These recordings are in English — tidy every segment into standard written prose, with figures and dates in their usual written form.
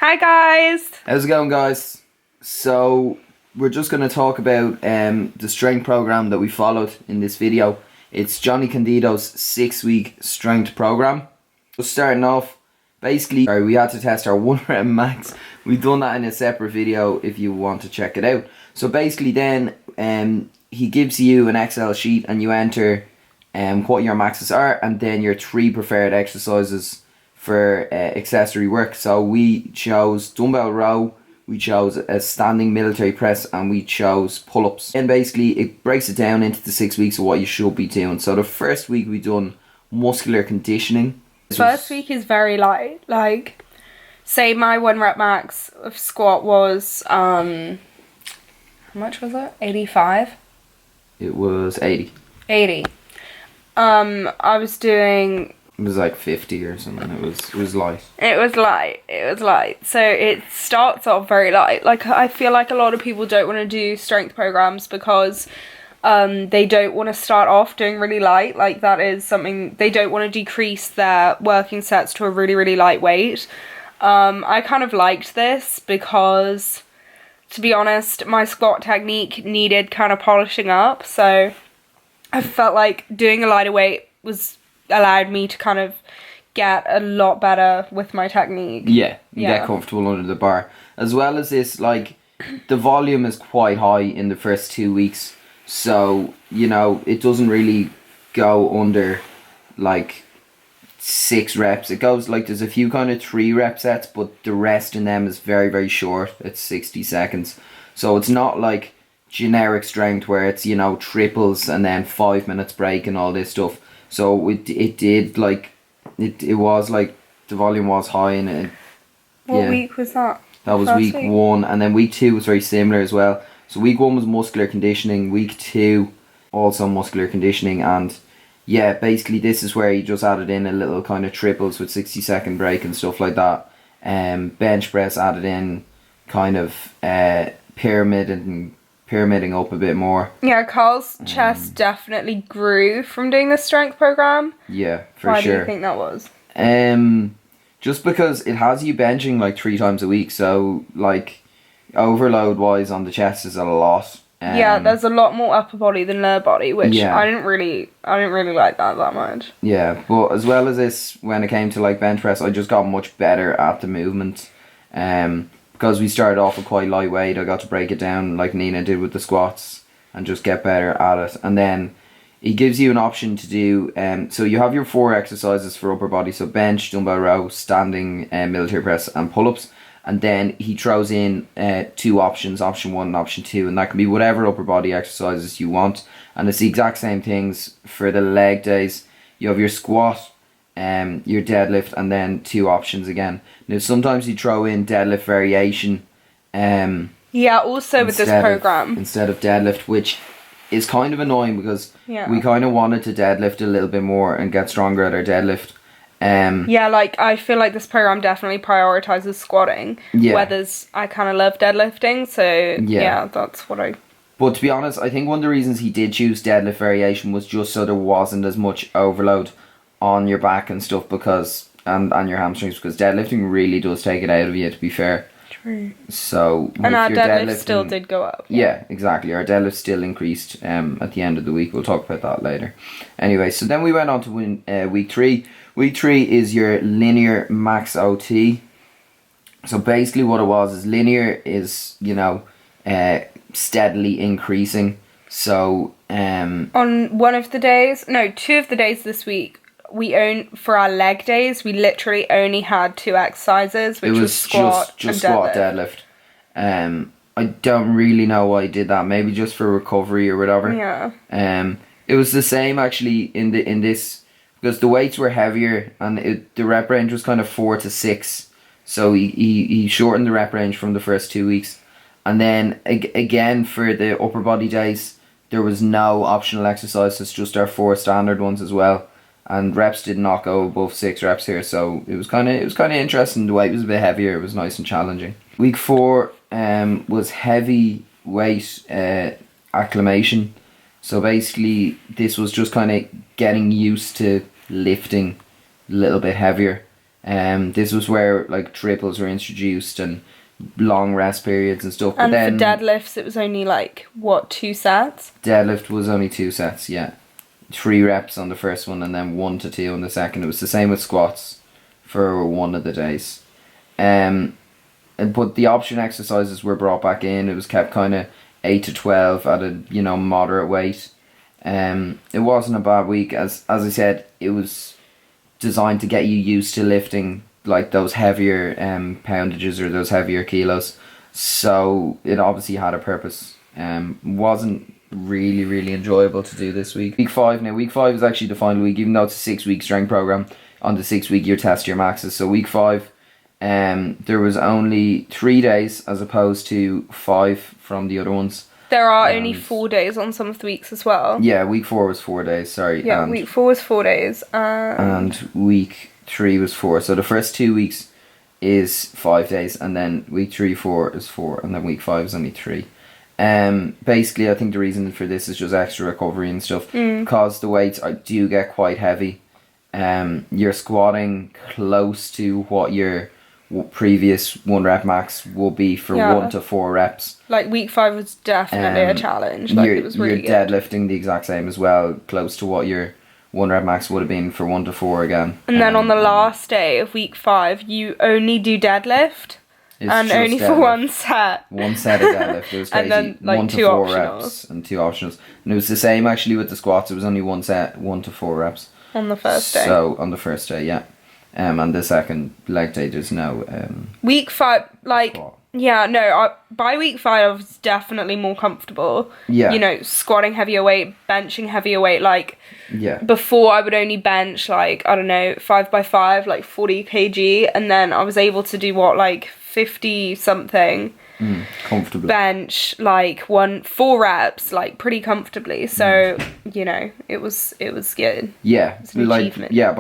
Hi guys! How's it going, guys? So we're just going to talk about the strength program that we followed in this video. It's Jonnie Canditos' 6-week strength program. Just starting off, basically we had to test our 1 rep max. We've done that in a separate video if you want to check it out. So basically then he gives you an Excel sheet and you enter what your maxes are and then your 3 preferred exercises for accessory work. So we chose dumbbell row, we chose a standing military press, and we chose pull-ups. And basically it breaks it down into the 6 weeks of what you should be doing. So the first week we done muscular conditioning. First week is very light. Like, say my 1 rep max of squat was, how much was it? 85? It was 80. 80. I was doing... It was like 50 or something. It was light. It was light. So it starts off very light. Like, I feel like a lot of people don't want to do strength programs because they don't want to start off doing really light. Like, that is something, they don't want to decrease their working sets to a really, really light weight. I kind of liked this because, to be honest, my squat technique needed kind of polishing up. So I felt like doing a lighter weight allowed me to kind of get a lot better with my technique. Yeah, get comfortable under the bar. As well as this, like, the volume is quite high in the first 2 weeks. So, you know, it doesn't really go under, like, 6 reps. It goes, like, there's a few kind of 3 rep sets, but the rest in them is very, very short. It's 60 seconds. So it's not like generic strength where it's, you know, triples and then 5 minutes break and all this stuff. So it did, like, it was like the volume was high and it... What week was that? That was week 1, and then week 2 was very similar as well. So week 1 was muscular conditioning, week 2 also muscular conditioning, and yeah, basically this is where he just added in a little kind of triples with 60-second break and stuff like that. Bench press added in kind of pyramiding up a bit more. Yeah, Carl's chest definitely grew from doing the strength program. Yeah, for Why sure. do you think that was? Just because it has you benching like 3 times a week, so like overload wise on the chest is a lot. Yeah, there's a lot more upper body than lower body, which I didn't really like that much. Yeah, but as well as this, when it came to like bench press, I just got much better at the movement. Because we started off with quite lightweight, I got to break it down like Nina did with the squats and just get better at it. And then he gives you an option to do, so you have your 4 exercises for upper body, so bench, dumbbell row, standing military press and pull-ups. And then he throws in 2 options, option 1 and option 2, and that can be whatever upper body exercises you want. And it's the exact same things for the leg days. You have your squat, your deadlift, and then 2 options again. Now sometimes you throw in deadlift variation. Yeah, also with this program. Instead of deadlift, which is kind of annoying because we kind of wanted to deadlift a little bit more and get stronger at our deadlift. Yeah, like, I feel like this program definitely prioritizes squatting. Whereas I kind of love deadlifting, so yeah, that's what I... But to be honest, I think one of the reasons he did choose deadlift variation was just so there wasn't as much overload on your back and stuff, because and your hamstrings, because deadlifting really does take it out of you, to be fair. True. So and our deadlift still did go up. Yeah, exactly. Our deadlift still increased at the end of the week. We'll talk about that later. Anyway, so then we went on to week 3. Week 3 is your linear max OT. So basically what it was is linear is, you know, steadily increasing. So on one of the days, no, 2 of the days this week, for our leg days, we literally only had 2 exercises, which was squat just and squat deadlift. I don't really know why I did that. Maybe just for recovery or whatever. Yeah. It was the same actually in this, because the weights were heavier and the rep range was kind of 4 to 6. So he shortened the rep range from the first 2 weeks, and then again for the upper body days there was no optional exercises, just our 4 standard ones as well. And reps did not go above 6 reps here, so it was kind of interesting. The weight was a bit heavier. It was nice and challenging. Week 4 was heavy weight acclimation. So basically, this was just kind of getting used to lifting a little bit heavier. This was where like triples were introduced and long rest periods and stuff. But And then for deadlifts, it was only like, what, 2 sets? deadlift was only 2 sets, yeah. 3 reps on the first one and then 1 to 2 on the second. It was the same with squats for one of the days. But the option exercises were brought back in. It was kept kind of 8 to 12 at a, you know, moderate weight. It wasn't a bad week. As I said, it was designed to get you used to lifting like those heavier poundages or those heavier kilos. So it obviously had a purpose. Wasn't really enjoyable to do this week. Week 5 now. Week 5 is actually the final week, even though it's a 6-week strength program. On the 6th week, you test your maxes. So week 5, there was only 3 days as opposed to 5 from the other ones. There are only 4 days on some of the weeks as well. Yeah, week 4 was 4 days, sorry. Yeah, week 4 was 4 days. And week 3 was 4. So the first 2 weeks is 5 days, and then week 3, 4 is 4, and then week 5 is only 3. Basically, I think the reason for this is just extra recovery and stuff. Because the weights do get quite heavy. You're squatting close to what your previous 1 rep max will be for 1 to 4 reps. Like week 5 was definitely a challenge. Like it was really you're deadlifting the exact same as well, close to what your 1 rep max would have been for 1 to 4 again. And then on the last day of week 5, you only do deadlift. And only deadlift. For 1 set. 1 set of deadlift. It was crazy. And then, like, 1 to 2 4 optionals. reps and 2 optionals. And it was the same actually with the squats. It was only 1 set, 1 to 4 reps. On the first day. So on the first day, yeah. And the second leg day, there's no week 5, like squat. Yeah, no. By week 5, I was definitely more comfortable. Yeah. You know, squatting heavier weight, benching heavier weight. Like yeah. Before, I would only bench like, I don't know, 5x5, like 40 kg, and then I was able to do what, like 50 something. Comfortably. Bench like 4 reps, like pretty comfortably. So you know, it was good. Yeah, It's an like achievement. yeah,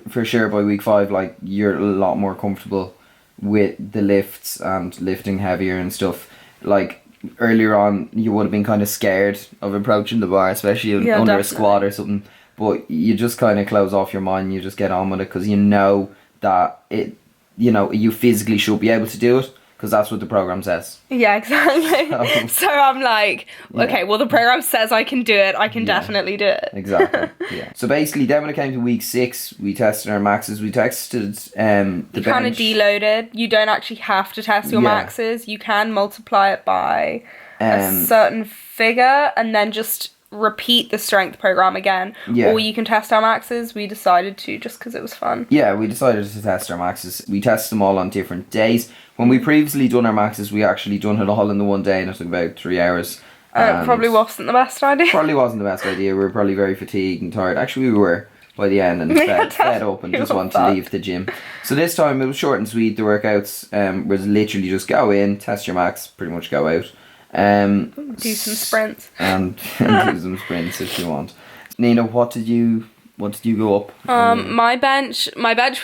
for sure by week 5, like you're a lot more comfortable with the lifts and lifting heavier and stuff. Like earlier on, you would have been kind of scared of approaching the bar, especially under definitely. a squat or something. But you just kind of close off your mind. You just get on with it because you know that it, you know, you physically should be able to do it. Because that's what the program says. Yeah, exactly. So I'm like, okay, well the program says I can do it. I can definitely do it. Exactly. Yeah. So basically, then when it came to week 6, we tested our maxes. We tested the bench. You kind of deloaded. You don't actually have to test your maxes. You can multiply it by a certain figure and then just repeat the strength program again. Or you can test our maxes. We decided to just because it was fun. Yeah, we decided to test our maxes. We tested them all on different days. When we previously done our maxes, we actually done it all in the one day, and it took about 3 hours. It probably wasn't the best idea. Probably wasn't the best idea. We were probably very fatigued and tired. Actually, we were by the end and fed up and just wanted to leave the gym. So this time it was short and sweet. The workouts was literally just go in, test your max, pretty much go out. Do some sprints. And do some sprints if you want. Nina, what did you go up? My bench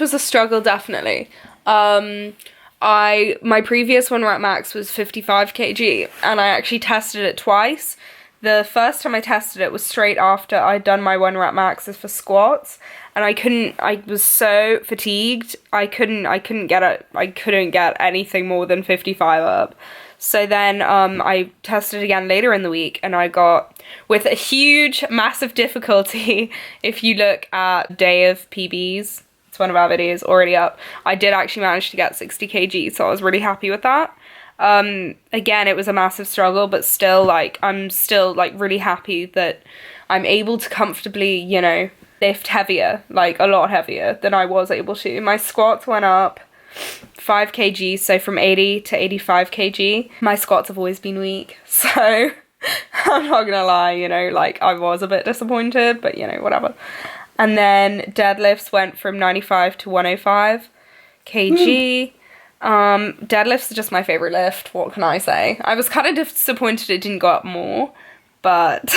was a struggle, definitely. My previous 1 rep max was 55 kg, and I actually tested it twice. The first time I tested it was straight after I'd done my 1 rep maxes for squats, and I was so fatigued. I couldn't get anything more than 55 up. So then I tested again later in the week, and I got, with a huge, massive difficulty, if you look at Day of PBs, it's one of our videos already up, I did actually manage to get 60 kg, so I was really happy with that. Again, it was a massive struggle, but still, like, I'm still, like, really happy that I'm able to comfortably, you know, lift heavier, like, a lot heavier than I was able to. My squats went up 5 kg, so from 80 to 85 kg. My squats have always been weak, so I'm not gonna lie, you know, like, I was a bit disappointed, but, you know, whatever. And then deadlifts went from 95 to 105 kg. Deadlifts are just my favourite lift, what can I say? I was kind of disappointed it didn't go up more, but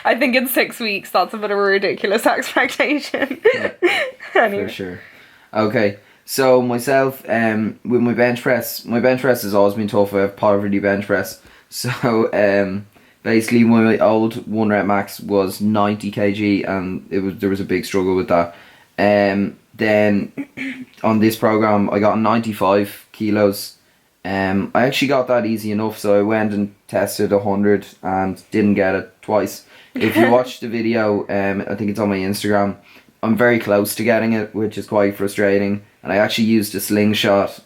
I think in 6 weeks that's a bit of a ridiculous expectation. Anyway. For sure. Okay, so myself, with my bench press has always been tough. I have poverty bench press. So basically my old 1 rep max was 90 kg, and there was a big struggle with that. Then on this program, I got 95 kilos. I actually got that easy enough, so I went and tested 100 and didn't get it twice. If you watch the video, I think it's on my Instagram, I'm very close to getting it, which is quite frustrating. And I actually used a slingshot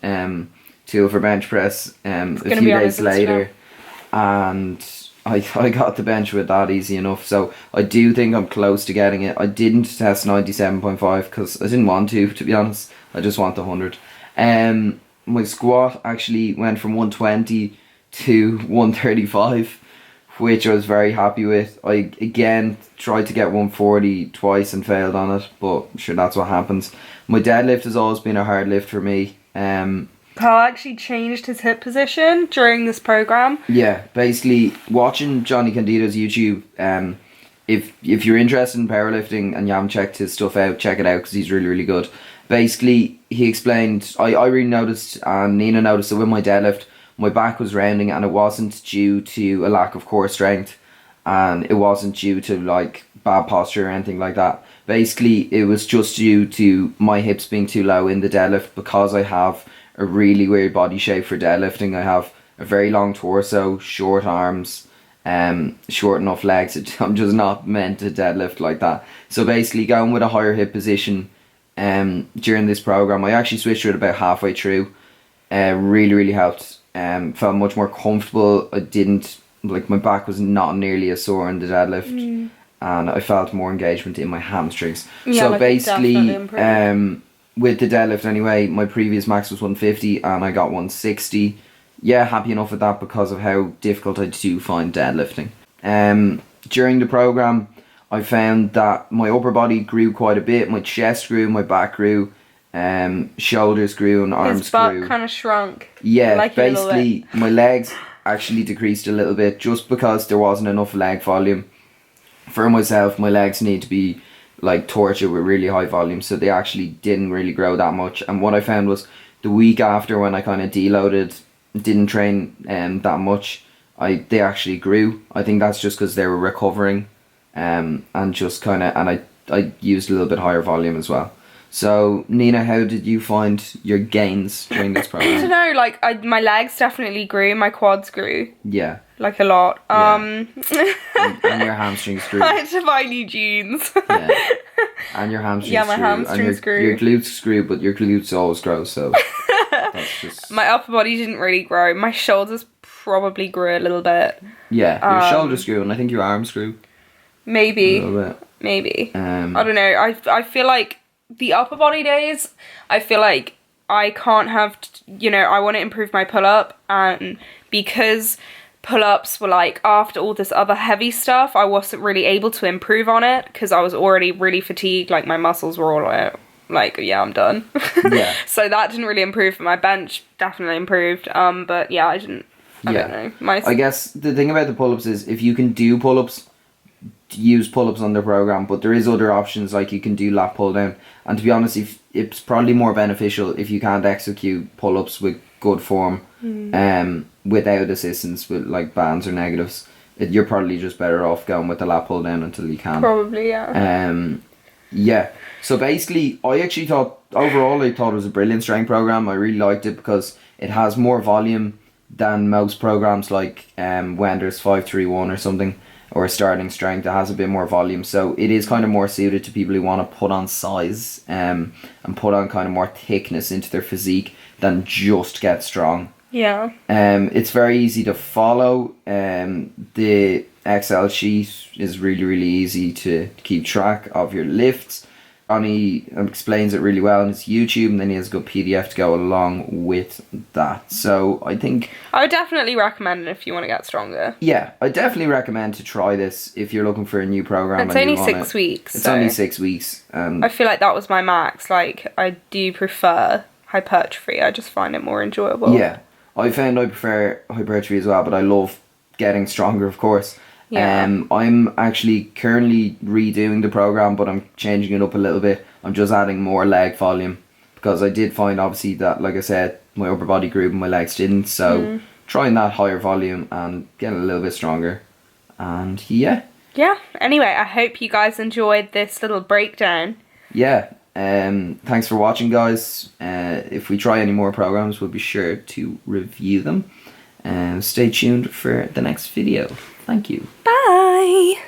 tool for bench press a few days later, and I got the bench with that easy enough. So I do think I'm close to getting it. I didn't test 97.5 because I didn't want to be honest. I just want the 100. My squat actually went from 120 to 135, which I was very happy with. I again tried to get 140 twice and failed on it, but sure, that's what happens. My deadlift has always been a hard lift for me. Carl actually changed his hip position during this program. Yeah, basically watching Jonnie Canditos YouTube. If you're interested in powerlifting and you haven't checked his stuff out, check it out because he's really, really good. Basically, he explained, I really noticed, and Nina noticed, that with my deadlift, my back was rounding, and it wasn't due to a lack of core strength, and it wasn't due to like bad posture or anything like that. Basically, it was just due to my hips being too low in the deadlift because I have a really weird body shape for deadlifting. I have a very long torso, short arms, short enough legs. I'm just not meant to deadlift like that. So basically, going with a higher hip position during this program, I actually switched to it about halfway through. Really, really helped. Felt much more comfortable. I didn't, like, my back was not nearly as sore in the deadlift, and I felt more engagement in my hamstrings. Yeah, so like basically, with the deadlift anyway, my previous max was 150 and I got 160. Yeah, happy enough with that because of how difficult I do find deadlifting. During the program, I found that my upper body grew quite a bit. My chest grew, my back grew, shoulders grew, and arms grew. His butt kind of shrunk. Yeah, like basically my legs actually decreased a little bit just because there wasn't enough leg volume. For myself, my legs need to be like tortured with really high volume, so they actually didn't really grow that much. And what I found was the week after, when I kind of deloaded, didn't train that much, they actually grew. I think that's just because they were recovering, and just kind of, and I used a little bit higher volume as well. So Nina, how did you find your gains during this I program? don't know, like my legs definitely grew, my quads grew. Yeah. Like a lot. Yeah. And your hamstrings grew. I had to buy new jeans. Yeah. And your hamstrings Yeah, my grew. hamstrings and grew. Your glutes grew, but your glutes always grow, so that's just... My upper body didn't really grow. My shoulders probably grew a little bit. Yeah, your shoulders grew, and I think your arms grew. Maybe. A little bit. Maybe. I don't know. I feel like the upper body days, I feel like I can't have, I want to improve my pull-up, and because pull-ups were like after all this other heavy stuff, I wasn't really able to improve on it because I was already really fatigued. Like my muscles were all like, yeah, I'm done. Yeah. So that didn't really improve. My bench definitely improved. But yeah, I don't know. I guess the thing about the pull-ups is if you can do pull-ups, use pull-ups on the program, but there is other options, like you can do lat pull down, and to be honest, if it's probably more beneficial if you can't execute pull-ups with good form, without assistance with like bands or negatives, you're probably just better off going with the lat pull down until you can. Probably, yeah. Yeah, so basically I actually thought overall it was a brilliant strength program. I really liked it because it has more volume than most programs, like when there's 531 or something, or starting strength. It has a bit more volume, so it is kind of more suited to people who want to put on size and put on kind of more thickness into their physique than just get strong. Yeah. It's very easy to follow. The Excel sheet is really, really easy to keep track of your lifts. Jonnie explains it really well on his YouTube, and then he has a good PDF to go along with that. So I think I would definitely recommend it if you want to get stronger. Yeah, I definitely recommend to try this if you're looking for a new program. It's only 6 weeks. It's only 6 weeks. I feel like that was my max. Like, I do prefer hypertrophy. I just find it more enjoyable. Yeah, I found I prefer hypertrophy as well, but I love getting stronger, of course. Yeah. I'm actually currently redoing the program, but I'm changing it up a little bit. I'm just adding more leg volume because I did find, obviously, that, like I said, my upper body grew and my legs didn't. So trying that higher volume and getting a little bit stronger. And yeah. Yeah. Anyway, I hope you guys enjoyed this little breakdown. Yeah. Thanks for watching, guys. If we try any more programs, we'll be sure to review them. Stay tuned for the next video. Thank you. Bye.